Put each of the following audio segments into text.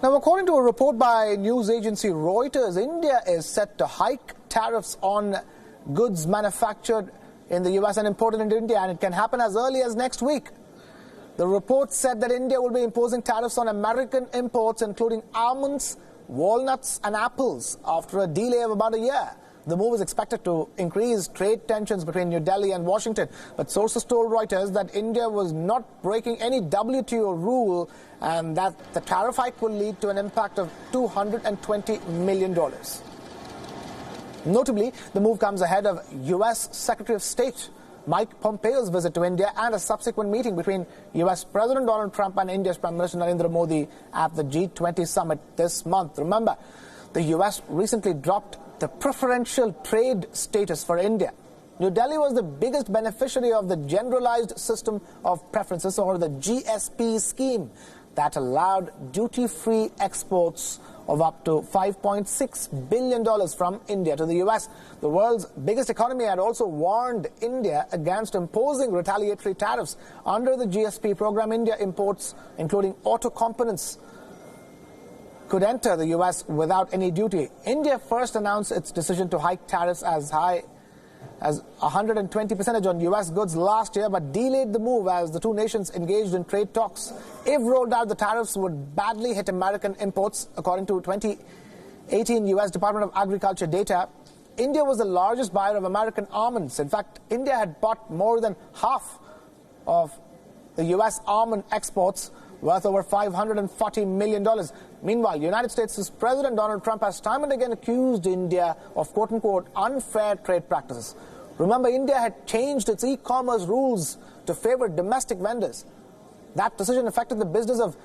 Now, according to a report by news agency Reuters, India is set to hike tariffs on goods manufactured in the US and imported into India, and it can happen as early as next week. The report said that India will be imposing tariffs on American imports, including almonds, walnuts and apples, after a delay of about a year. The move is expected to increase trade tensions between New Delhi and Washington, but sources told Reuters that India was not breaking any WTO rule and that the tariff hike will lead to an impact of $220 million. Notably, the move comes ahead of US Secretary of State Mike Pompeo's visit to India and a subsequent meeting between US President Donald Trump and India's Prime Minister Narendra Modi at the G20 summit this month. Remember, the US recently dropped the preferential trade status for India. New Delhi was the biggest beneficiary of the Generalized System of Preferences, or the GSP scheme, that allowed duty-free exports of up to $5.6 billion from India to the US. The world's biggest economy had also warned India against imposing retaliatory tariffs. Under the GSP program, India imports, including auto components, could enter the US without any duty. India first announced its decision to hike tariffs as high as 120% on US goods last year, but delayed the move as the two nations engaged in trade talks. If rolled out, the tariffs would badly hit American imports. According to 2018 US Department of Agriculture data, India was the largest buyer of American almonds. In fact, India had bought more than half of the US almond exports, worth over $540 million. Meanwhile, United States' President Donald Trump has time and again accused India of quote-unquote unfair trade practices. Remember, India had changed its e-commerce rules to favor domestic vendors. That decision affected the business of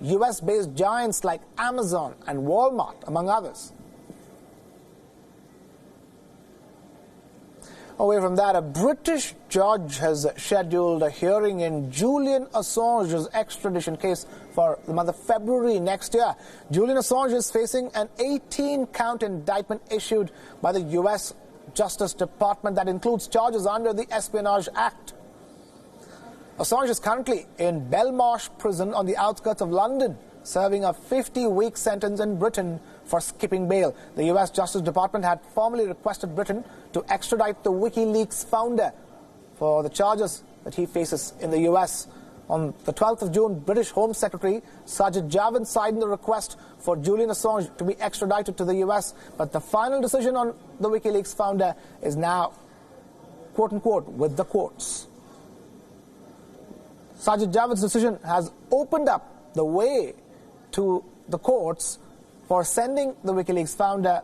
US-based giants like Amazon and Walmart, among others. Away from that, a British judge has scheduled a hearing in Julian Assange's extradition case for the month of February next year. Julian Assange is facing an 18-count indictment issued by the US Justice Department that includes charges under the Espionage Act. Assange is currently in Belmarsh prison on the outskirts of London, serving a 50-week sentence in Britain for skipping bail. The US Justice Department had formally requested Britain to extradite the WikiLeaks founder for the charges that he faces in the US. On the 12th of June, British Home Secretary Sajid Javid signed the request for Julian Assange to be extradited to the US, but the final decision on the WikiLeaks founder is now, quote-unquote, with the courts. Sajid Javid's decision has opened up the way to the courts for sending the WikiLeaks founder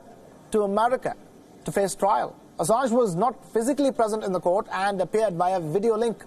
to America to face trial. Assange was not physically present in the court and appeared via video link.